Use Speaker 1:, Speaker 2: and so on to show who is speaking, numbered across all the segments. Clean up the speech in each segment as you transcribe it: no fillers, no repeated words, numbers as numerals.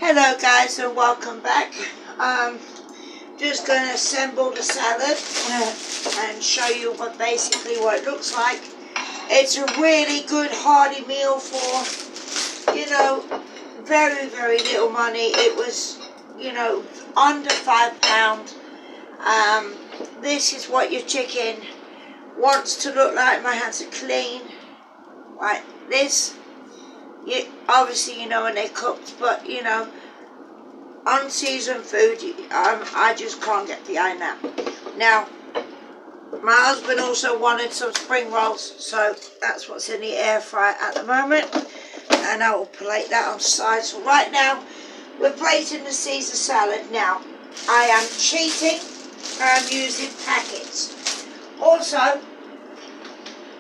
Speaker 1: Hello guys and welcome back. Just going to assemble the salad and show you basically what it looks like. It's a really good hearty meal for, very, very little money. It was, under £5. This is what your chicken wants to look like. My hands are clean. Like this. Obviously, when they're cooked, but, unseasoned food, I just can't get behind that. Now, my husband also wanted some spring rolls, so that's what's in the air fryer at the moment. And I will plate that on the side. So right now, we're plating the Caesar salad. Now, I am cheating. I'm using packets. Also,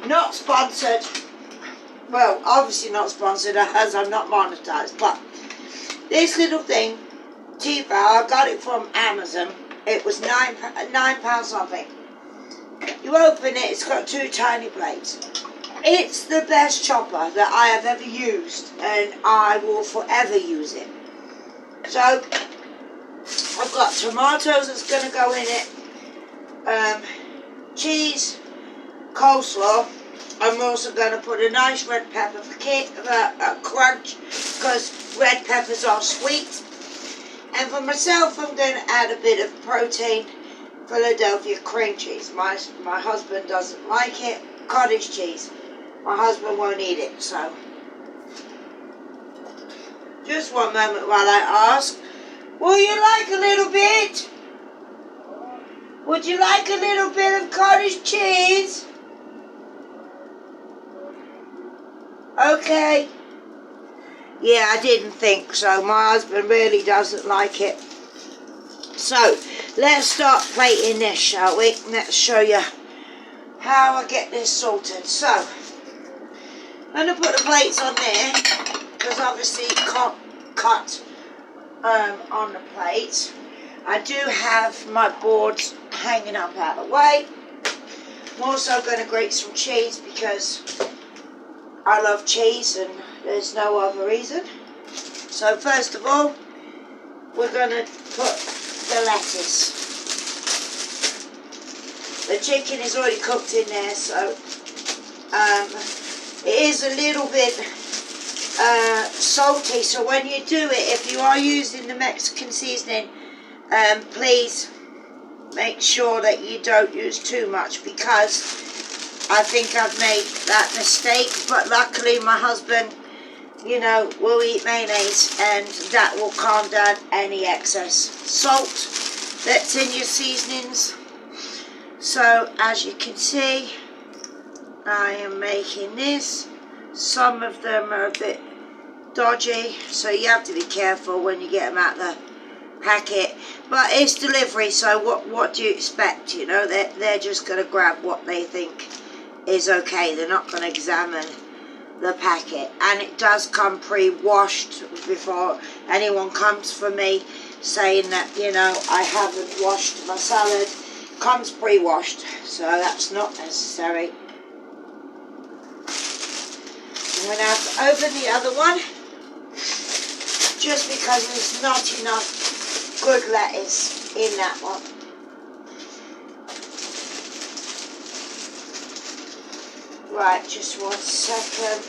Speaker 1: not sponsored. Well, obviously not sponsored as I'm not monetized, but this little thing, T-Bar, I got it from Amazon. It was £9 something. You open it, it's got two tiny blades. It's the best chopper that I have ever used, and I will forever use it. So, I've got tomatoes that's going to go in it, cheese, coleslaw. I'm also going to put a nice red pepper for crunch, because red peppers are sweet. And for myself, I'm going to add a bit of protein, Philadelphia cream cheese. My husband doesn't like it. Cottage cheese. My husband won't eat it, so. Just one moment while I ask. Will you like a little bit? Would you like a little bit of cottage cheese? Okay. Yeah, I didn't think so. My husband really doesn't like it. So, let's start plating this, shall we? Let's show you how I get this sorted. So, I'm going to put the plates on there, because obviously you can't cut on the plates. I do have my boards hanging up out of the way. I'm also going to grate some cheese, because I love cheese and there's no other reason. So first of all, we're going to put the lettuce. The chicken is already cooked in there, so it is a little bit salty. So when you do it, if you are using the Mexican seasoning, please make sure that you don't use too much, because I think I've made that mistake, but luckily my husband, will eat mayonnaise, and that will calm down any excess salt that's in your seasonings. So, as you can see, I am making this. Some of them are a bit dodgy, so you have to be careful when you get them out the packet. But it's delivery, so what do you expect? They're just going to grab what they think is okay. They're not going to examine the packet, and it does come pre-washed before anyone comes for me saying that I haven't washed my salad. It comes pre-washed, so that's not necessary. I'm going to have to open the other one, just because there's not enough good lettuce in that one. Right, just 1 second.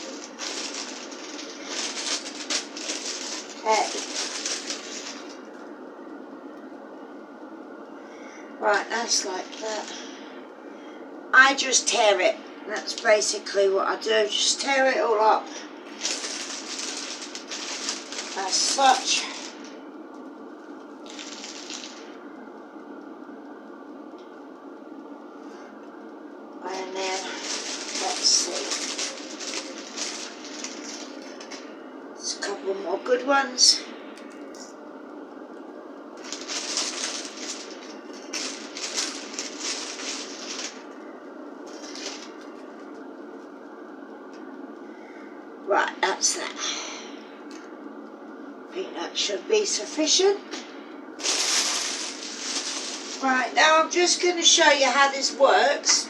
Speaker 1: Okay. Right, that's like that. I just tear it. That's basically what I do. Just tear it all up. As such. And then, let's see. There's a couple more good ones. Right, that's that. I think that should be sufficient. Right, now I'm just going to show you how this works.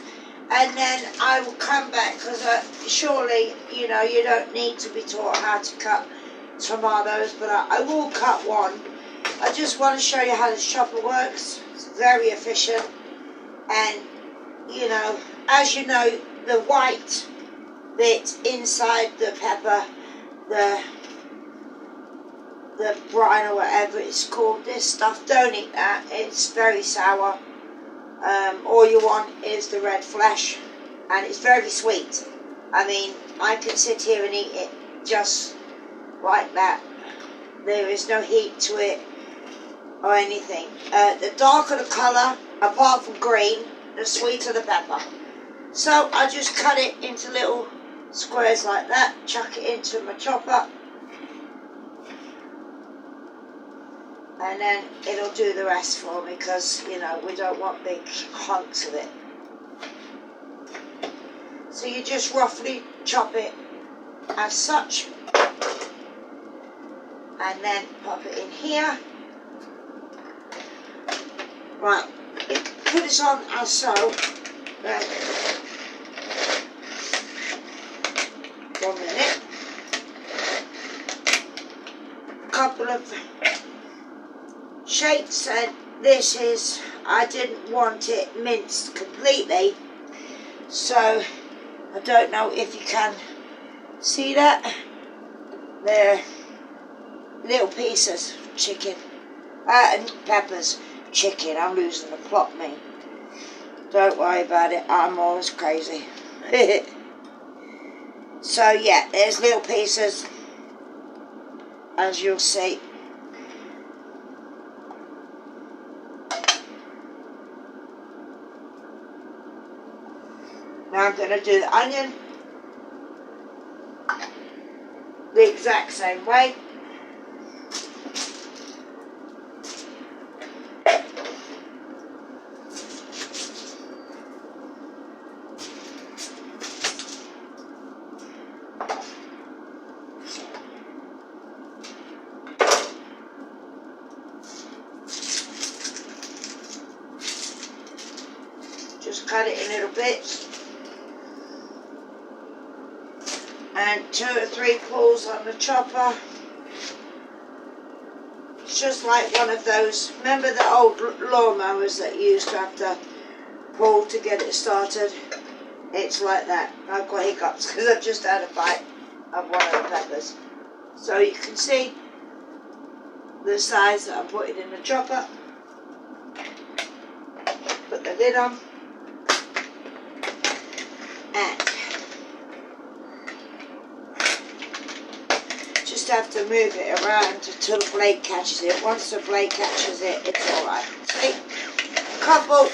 Speaker 1: And then I will come back, because surely, you don't need to be taught how to cut tomatoes, but I will cut one. I just want to show you how this chopper works. It's very efficient, and you know, as you know, the white bit inside the pepper, the brine or whatever it's called, this stuff, don't eat that. It's very sour. All you want is the red flesh, and it's very sweet. I mean, I can sit here and eat it just like that. There is no heat to it or anything. The darker the colour, apart from green, the sweeter the pepper. So I just cut it into little squares like that, chuck it into my chopper, and then it'll do the rest for me, because you know, we don't want big hunks of it. So you just roughly chop it as such, and then pop it in here. Right, put this on as so. Then 1 minute. Couple of shakes, and this is, I didn't want it minced completely, so I don't know if you can see that. They're little pieces of chicken and peppers. Chicken, I'm losing the plot, me. Don't worry about it, I'm always crazy. So yeah, there's little pieces, as you'll see. Now I'm going to do the onion the exact same way. Just cut it in little bits, and 2 or 3 pulls on the chopper. It's just like one of those, remember the old lawnmowers that you used to have to pull to get it started? It's like that. I've got hiccups because I've just had a bite of one of the peppers. So you can see the size that I'm putting in the chopper. Put the lid on. And just have to move it around until the blade catches it. Once the blade catches it, it's alright. See? Couple.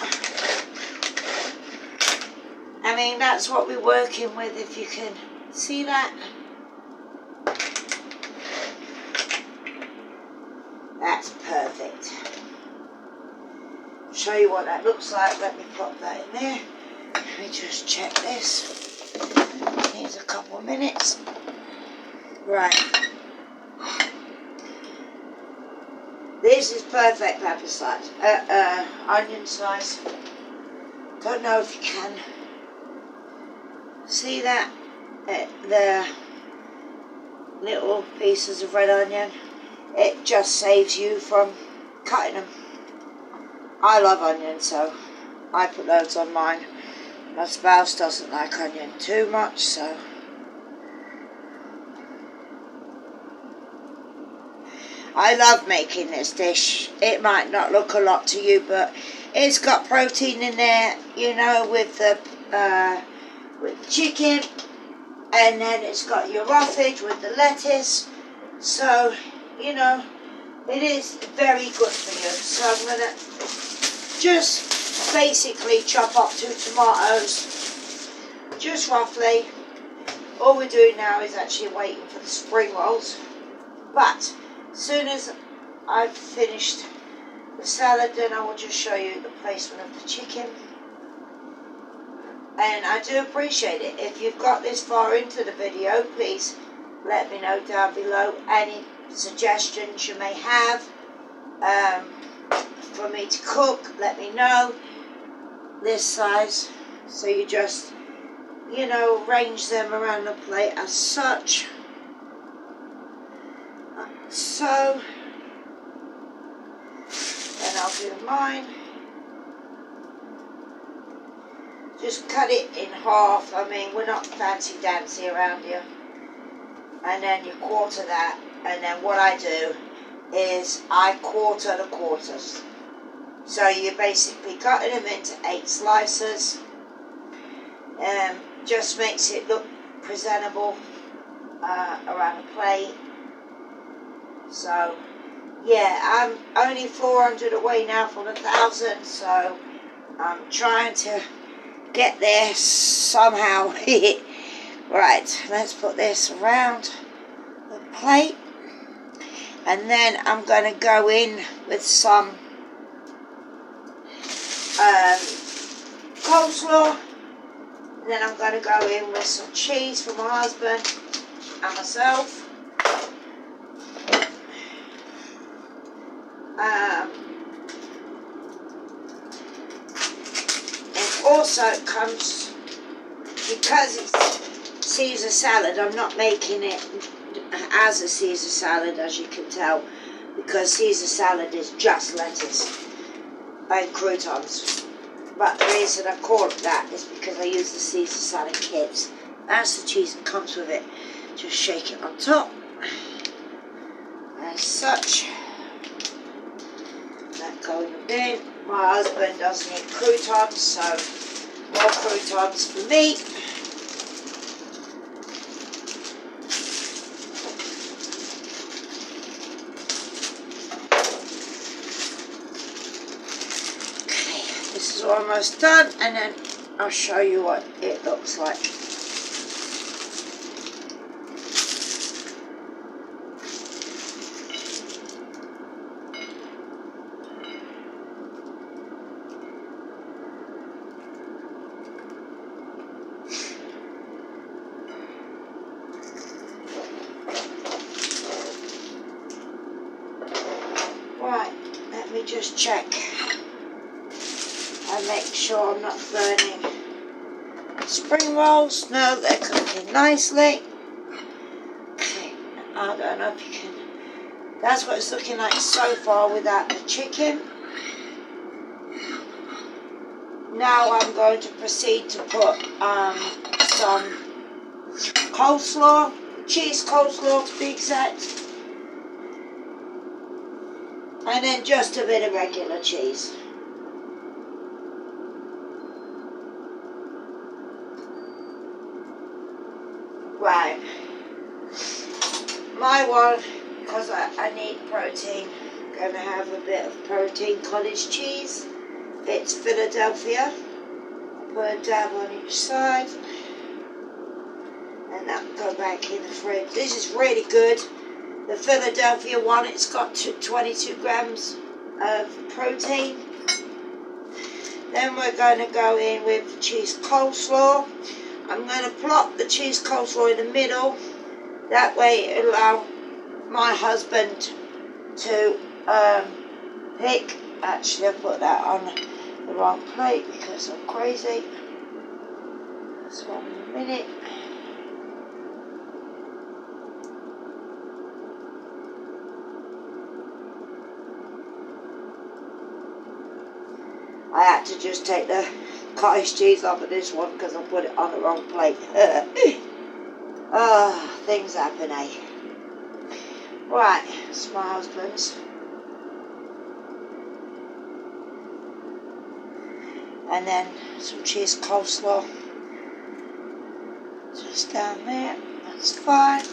Speaker 1: I mean, that's what we're working with, if you can see that. That's perfect. Show you what that looks like. Let me pop that in there. Let me just check this. Needs a couple of minutes. Right. This is perfect pepper size. Onion size. Don't know if you can see that. The little pieces of red onion. It just saves you from cutting them. I love onion, so I put loads on mine. My spouse doesn't like onion too much, so I love making this dish. It might not look a lot to you, but it's got protein in there, you know, with the chicken, and then it's got your roughage with the lettuce. So, you know, it is very good for you. So I'm going to just basically chop up 2 tomatoes, just roughly. All we're doing now is actually waiting for the spring rolls. But as soon as I've finished the salad, then I will just show you the placement of the chicken. And I do appreciate it. If you've got this far into the video, please let me know down below any suggestions you may have for me to cook. Let me know. This size, so you just, you know, arrange them around the plate as such. So then I'll do mine. Just cut it in half. I mean, we're not fancy dancy around here. And then you quarter that. And then what I do is I quarter the quarters. So you're basically cutting them into 8 slices. Just makes it look presentable around a plate. So yeah, I'm only 400 away now from 1,000, so I'm trying to get there somehow. Right, let's put this around the plate, and then I'm going to go in with some coleslaw, and then I'm going to go in with some cheese for my husband and myself. And also it comes, because it's Caesar salad, I'm not making it as a Caesar salad, as you can tell, because Caesar salad is just lettuce and croutons. But the reason I call it that is because I use the Caesar salad kits. That's the cheese that comes with it. Just shake it on top, as such. That go in the bin. My husband doesn't eat croutons, so more croutons for me. Okay, this is almost done, and then I'll show you what it looks like. Right, let me just check and make sure I'm not burning spring rolls. No, they're cooking nicely. Okay, I don't know if you can. That's what it's looking like so far without the chicken. Now I'm going to proceed to put some coleslaw, cheese coleslaw to be exact. And then just a bit of regular cheese. Right. My one, because I need protein, I'm going to have a bit of protein cottage cheese. It's Philadelphia. Put a dab on each side. And that will go back in the fridge. This is really good. The Philadelphia one, it's got 22 grams of protein. Then we're going to go in with the cheese coleslaw. I'm going to plop the cheese coleslaw in the middle. That way it'll allow my husband to pick. Actually, I put that on the wrong plate because I'm crazy. That's 1 minute. I had to just take the cottage cheese off of this one because I put it on the wrong plate. Things happen, eh? Right, it's my husband's. And then some cheese coleslaw. Just down there, that's fine.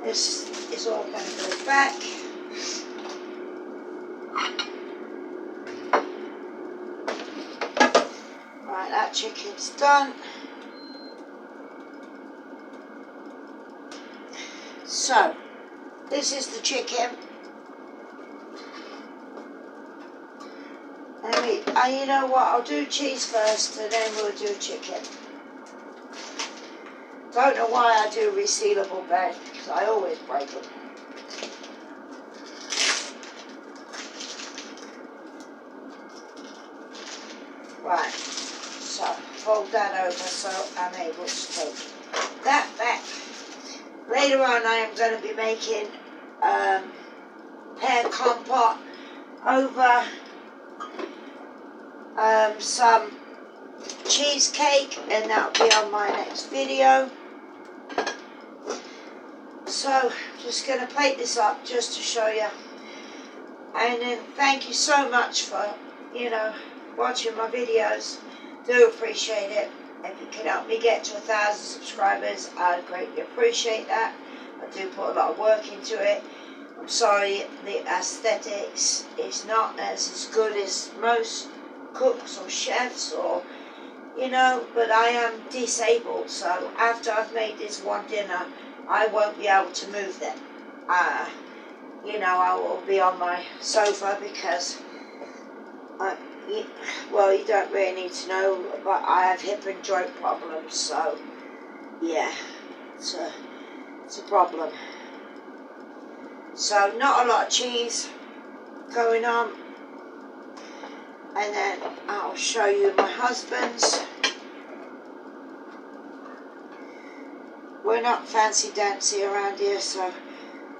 Speaker 1: This is all going to go back. Right, that chicken's done. So, this is the chicken. You know what, I'll do cheese first and then we'll do chicken. Don't know why I do resealable bags because I always break them. Right, so fold that over so I'm able to take that back. Later on I am going to be making pear compote over some cheesecake, and that'll be on my next video. So I'm just going to plate this up just to show you. And then thank you so much for, watching my videos. Do appreciate it. If you can help me get to 1,000 subscribers, I'd greatly appreciate that. I do put a lot of work into it. I'm sorry the aesthetics is not as good as most cooks or chefs, or but I am disabled, so after I've made this one dinner, I won't be able to move them. I will be on my sofa because you don't really need to know, but I have hip and joint problems, so yeah, it's a problem. So not a lot of cheese going on. And then I'll show you my husband's. We're not fancy dancy around here, so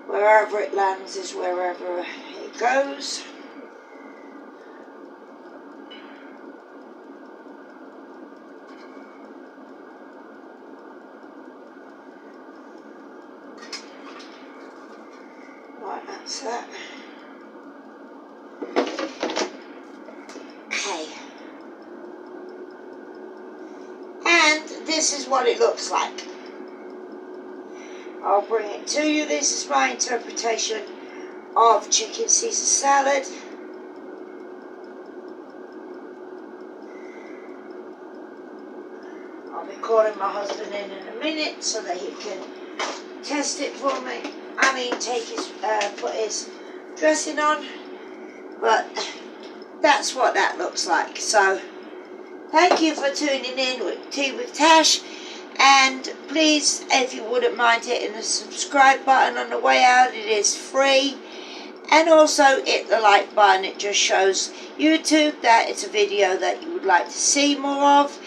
Speaker 1: wherever it lands is wherever it goes. Right, that's that. Okay. And this is what it looks like. I'll bring it to you. This is my interpretation of chicken Caesar salad. I'll be calling my husband in a minute so that he can test it for me. Put his dressing on. But that's what that looks like. So thank you for tuning in with Tea with Tash, and please, if you wouldn't mind hitting the subscribe button on the way out, it is free, and also hit the like button. It just shows YouTube that it's a video that you would like to see more of,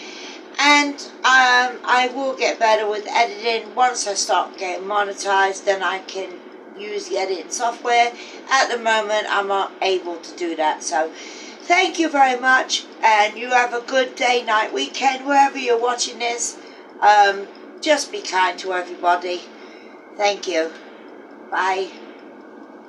Speaker 1: and I will get better with editing. Once I start getting monetized, then I can use the editing software. At the moment, I'm not able to do that. So thank you very much, and you have a good day, night, weekend, wherever you're watching this. Just be kind to everybody. Thank you. Bye.